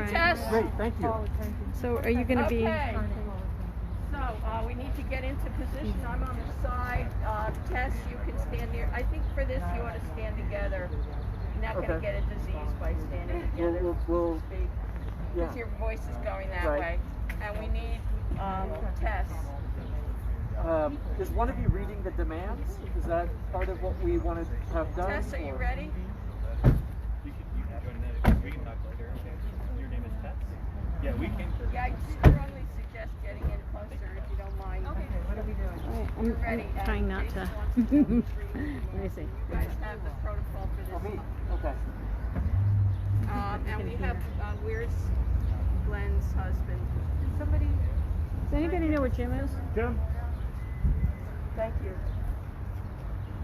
ready, right. Tess? Great, thank you. So are you going to be... Okay. So we need to get into position. I'm on the side. Tess, you can stand here. I think for this you ought to stand together. You're not going to get a disease by standing together. We'll speak. yeah. Because your voice is going that Right. way. And we need Tess. Is one of you reading the demands? Is that part of what we want to have done? Tess, are you ready? You can join in. We can talk later. Your name is Tess? Yeah, we can. Yeah, I strongly suggest getting in closer if you don't mind. Okay, what are we doing? I'm ready. trying not to. Let me see. You guys have the protocol for Oh, this. me? Okay. And we have, where's Glenn's husband? Somebody... Does anybody know where Jim is? Jim? Thank you.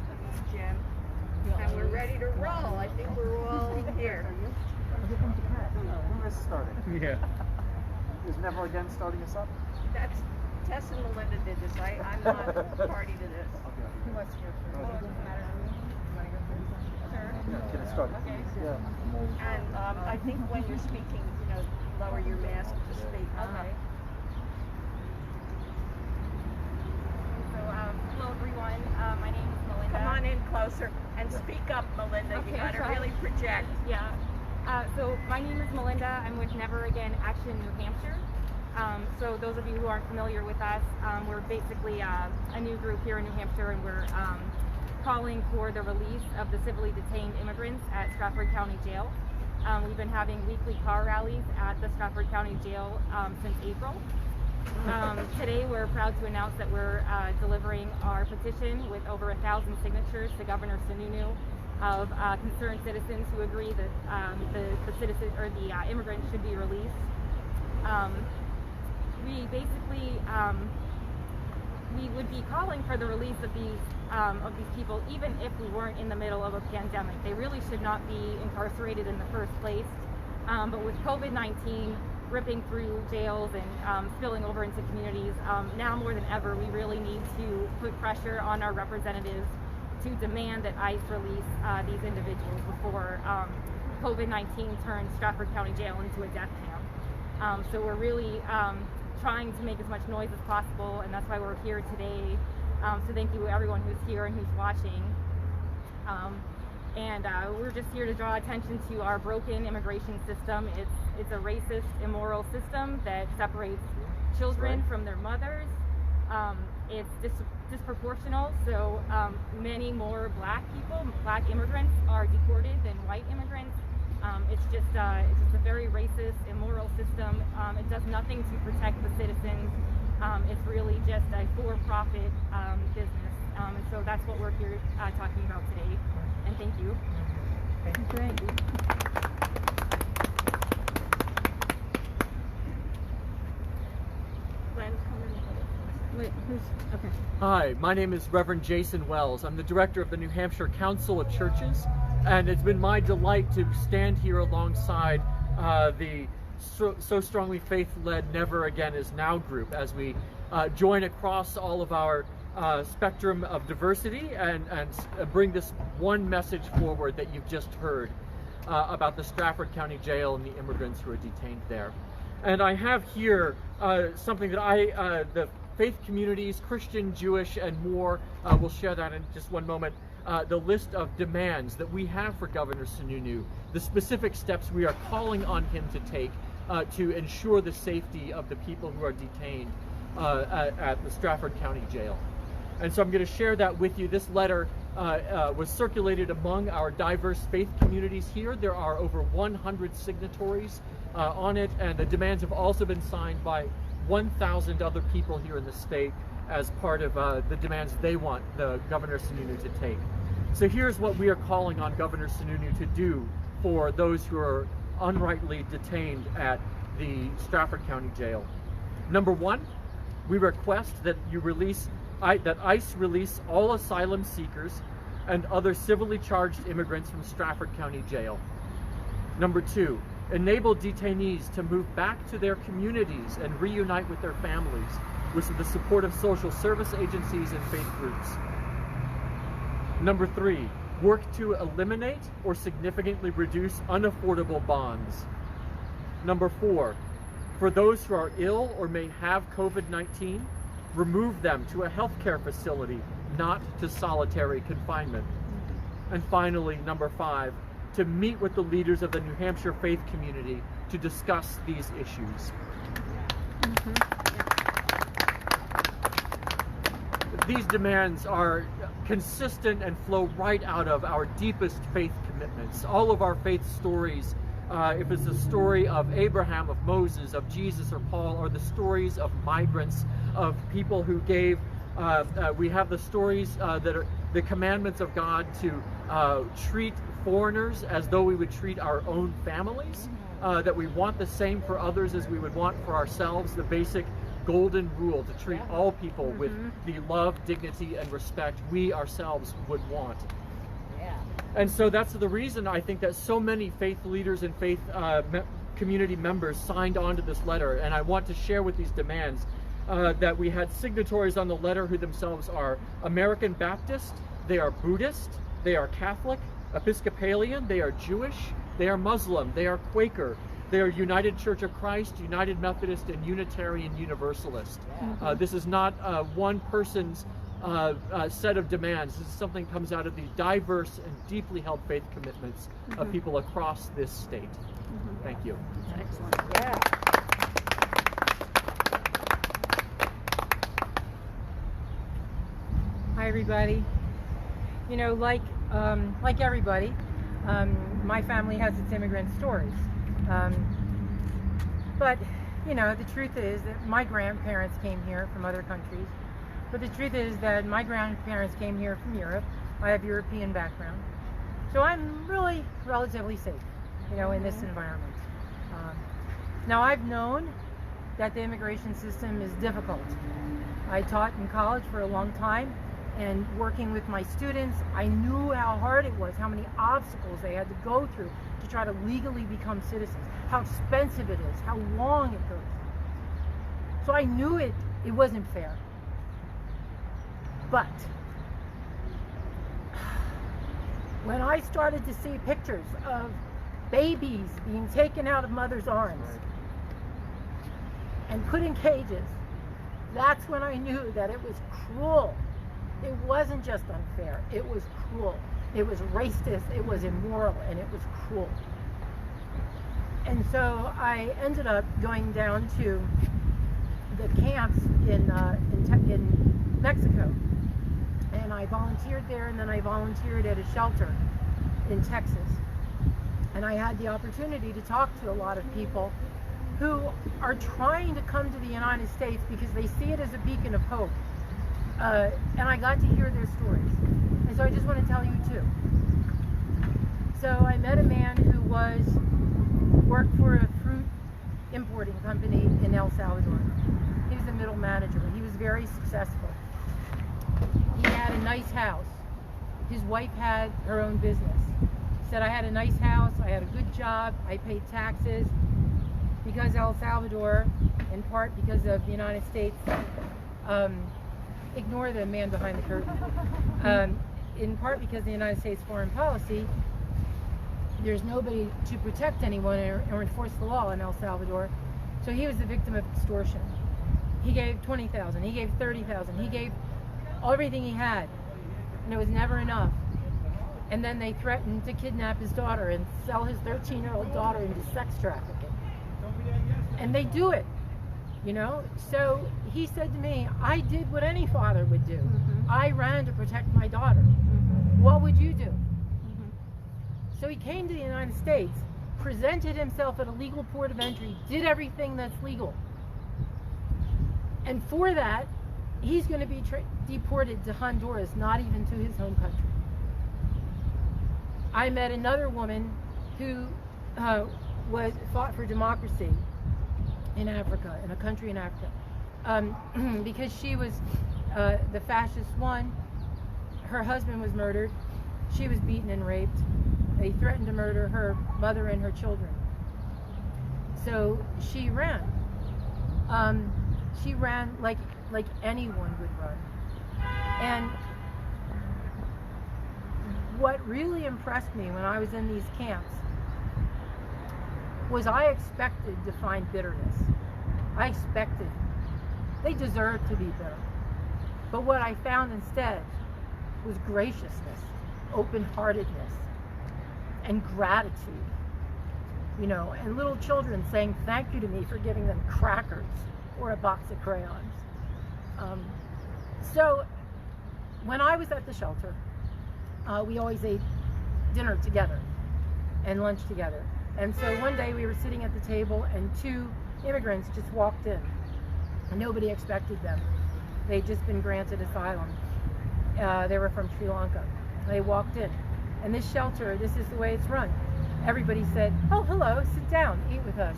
This is Jim. And we're ready to roll. I think we're all here. Who is starting? Yeah. Is Never Again starting us up? That's Tess and Melinda did this. I'm not party to this. Who wants to go first? Oh, it doesn't matter to me. You want to go first? Sure. Yeah, get it started. Okay. Yeah. And I think when you're speaking, lower your mask to speak. Okay. So, hello everyone. My name is Melinda. Come on in closer and speak up, Melinda. Okay, You got to sorry. really project. Yeah. So my name is Melinda. I'm with Never Again Action New Hampshire. So those of you who aren't familiar with us, we're basically a new group here in New Hampshire, and we're calling for the release of the civilly detained immigrants at Stratford County Jail. We've been having weekly car rallies at the Stratford County Jail since April. Today we're proud to announce that we're delivering our petition with over 1,000 signatures to Governor Sununu of concerned citizens who agree that the citizen or the immigrants should be released. We basically we would be calling for the release of these people even if we weren't in the middle of a pandemic. They really should not be incarcerated in the first place. But with COVID-19 ripping through jails and spilling over into communities, now more than ever, we really need to put pressure on our representatives to demand that ICE release these individuals before COVID-19 turns Stratford County Jail into a death camp. So we're really trying to make as much noise as possible, and that's why we're here today. So thank you everyone who's here and who's watching. We're just here to draw attention to our broken immigration system. It's a racist, immoral system that separates children from their mothers. It's disproportional, so many more black immigrants are deported than white immigrants. It's just a very racist, immoral system. It does nothing to protect the citizens. It's really just a for-profit business. And so that's what we're here talking about today. And thank you. Great. Glenn, come in. Wait, who's... Okay. Hi, my name is Reverend Jason Wells. I'm the director of the New Hampshire Council of Churches, and it's been my delight to stand here alongside the so strongly faith-led Never Again Is Now group as we join across all of our spectrum of diversity and bring this one message forward that you've just heard about the Stratford County Jail and the immigrants who are detained there. And I have here something that the faith communities, Christian, Jewish, and more, we'll share that in just one moment, the list of demands that we have for Governor Sununu, the specific steps we are calling on him to take to ensure the safety of the people who are detained at the Stratford County Jail. And so I'm going to share that with you. This letter was circulated among our diverse faith communities here. There are over 100 signatories on it, and the demands have also been signed by 1,000 other people here in the state as part of the demands they want the Governor Sununu to take. So here's what we are calling on Governor Sununu to do for those who are unrightly detained at the Stratford County Jail. Number one, we request that that ICE release all asylum seekers and other civilly charged immigrants from Stratford County Jail. Number two, enable detainees to move back to their communities and reunite with their families with the support of social service agencies and faith groups. Number three, work to eliminate or significantly reduce unaffordable bonds. Number 4, for those who are ill or may have COVID-19, remove them to a healthcare facility, not to solitary confinement. And finally, number 5, to meet with the leaders of the New Hampshire faith community to discuss these issues. These demands are consistent and flow right out of our deepest faith commitments. All of our faith stories, if it's the story of Abraham, of Moses, of Jesus or Paul, or the stories of migrants, of people who gave, we have the stories that are the commandments of God to treat foreigners as though we would treat our own families, that we want the same for others as we would want for ourselves, the basic golden rule to treat all people with the love, dignity, and respect we ourselves would want. And so that's the reason I think that so many faith leaders and faith community members signed on to this letter. And I want to share with these demands that we had signatories on the letter who themselves are American Baptist, they are Buddhist, they are Catholic, Episcopalian, they are Jewish, they are Muslim, they are Quaker, they are United Church of Christ, United Methodist, and Unitarian Universalist. This is not one person's set of demands. This is something that comes out of the diverse and deeply held faith commitments of people across this state. Thank you. Excellent. Yeah. Hi, everybody. You know, like everybody, my family has its immigrant stories. But, you know, the truth is that my grandparents came here from other countries. But the truth is that my grandparents came here from Europe. I have European background. So I'm really relatively safe, you know, in this environment. Now, I've known that the immigration system is difficult. I taught in college for a long time, and working with my students, I knew how hard it was, how many obstacles they had to go through to try to legally become citizens, how expensive it is, how long it goes. So I knew it wasn't fair. But when I started to see pictures of babies being taken out of mothers' arms and put in cages, that's when I knew that it was cruel. It wasn't just unfair, it was cruel. It was racist, it was immoral, and it was cruel. And so I ended up going down to the camps in Mexico. And I volunteered there, and then I volunteered at a shelter in Texas. And I had the opportunity to talk to a lot of people who are trying to come to the United States because they see it as a beacon of hope. And I got to hear their stories. And so I just want to tell you two. So I met a man who worked for a fruit importing company in El Salvador. He was a middle manager. He was very successful. He had a nice house. His wife had her own business. He said, I had a nice house, I had a good job, I paid taxes. Because El Salvador, in part because of the United States, ignore the man behind the curtain. In part because the United States foreign policy, there's nobody to protect anyone or enforce the law in El Salvador. So he was the victim of extortion. He gave $20,000, he gave $30,000, he gave everything he had, and it was never enough. And then they threatened to kidnap his daughter and sell his 13-year-old daughter into sex trafficking. And they do it, you know? So he said to me, I did what any father would do. I ran to protect my daughter. What would you do? So he came to the United States, presented himself at a legal port of entry, did everything that's legal. And for that, he's going to be deported to Honduras, not even to his home country. I met another woman who fought for democracy in Africa, in a country in Africa, because she was the fascist one. Her husband was murdered. She was beaten and raped. They threatened to murder her mother and her children. So she ran. She ran like anyone would run. And what really impressed me when I was in these camps was I expected to find bitterness. I expected. They deserved to be bitter. But what I found instead was graciousness, open-heartedness, and gratitude. You know, and little children saying thank you to me for giving them crackers or a box of crayons. So when I was at the shelter, we always ate dinner together and lunch together. And so one day we were sitting at the table and two immigrants just walked in. And nobody expected them. They'd just been granted asylum. They were from Sri Lanka. They walked in. And this shelter, this is the way it's run. Everybody said, oh, hello, sit down, eat with us.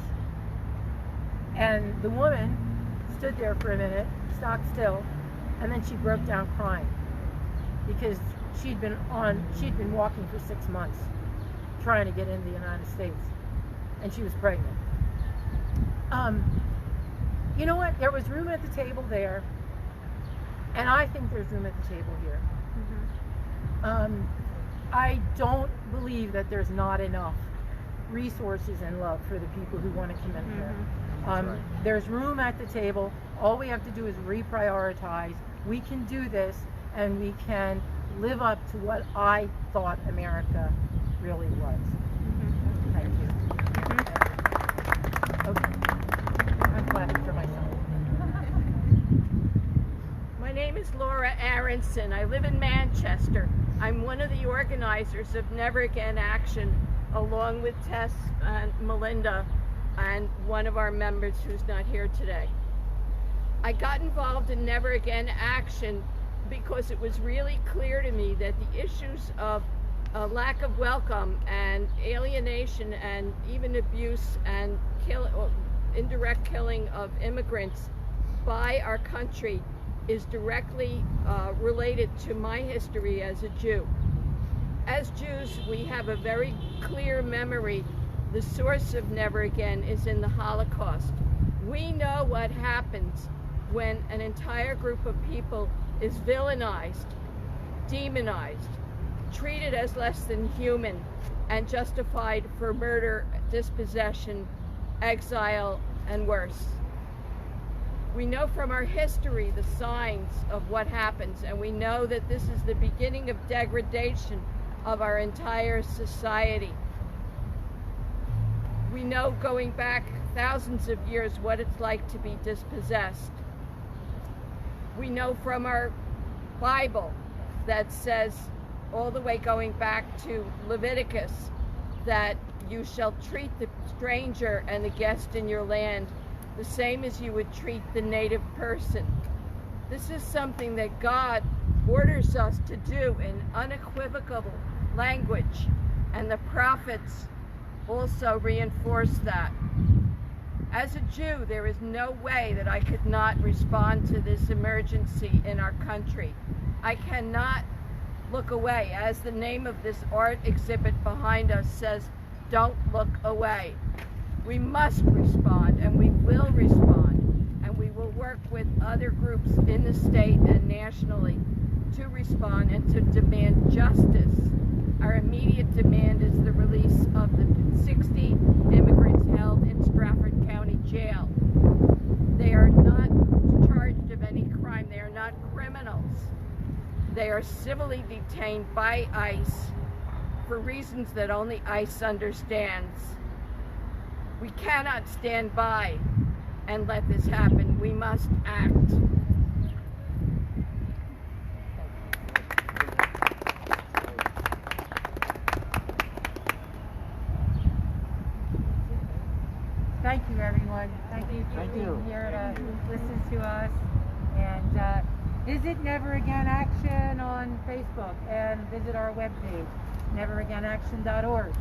And the woman stood there for a minute, stock still, and then she broke down crying because she'd been walking for 6 months trying to get into the United States, and she was pregnant. You know what? There was room at the table there, and I think there's room at the table here. I don't believe that there's not enough resources and love for the people who want to come in here. There's room at the table. All we have to do is reprioritize. We can do this, and we can live up to what I thought America really was. Thank you. Okay. I'm clapping for myself. My name is Laura Aronson. I live in Manchester. I'm one of the organizers of Never Again Action, along with Tess and Melinda and one of our members who's not here today. I got involved in Never Again Action because it was really clear to me that the issues of lack of welcome and alienation and even abuse and indirect killing of immigrants by our country is directly related to my history as a Jew. As Jews, we have a very clear memory. The source of Never Again is in the Holocaust. We know what happens when an entire group of people is villainized, demonized, treated as less than human, and justified for murder, dispossession, exile, and worse. We know from our history the signs of what happens, and we know that this is the beginning of degradation of our entire society. We know, going back thousands of years, what it's like to be dispossessed. We know from our Bible that says, all the way going back to Leviticus, that you shall treat the stranger and the guest in your land the same as you would treat the native person. This is something that God orders us to do in unequivocal language, and the prophets also reinforce that. As a Jew, there is no way that I could not respond to this emergency in our country. I cannot look away. As the name of this art exhibit behind us says, don't look away. We must respond, and we will respond, and we will work with other groups in the state and nationally to respond and to demand justice. Our immediate demand is the release of the 60 immigrants held in Stratford County Jail. They are not charged of any crime. They are not criminals. They are civilly detained by ICE for reasons that only ICE understands. We cannot stand by and let this happen. We must act. Thank you, everyone. Thank you for being here to listen to us. And visit Never Again Action on Facebook, and visit our webpage, neveragainaction.org.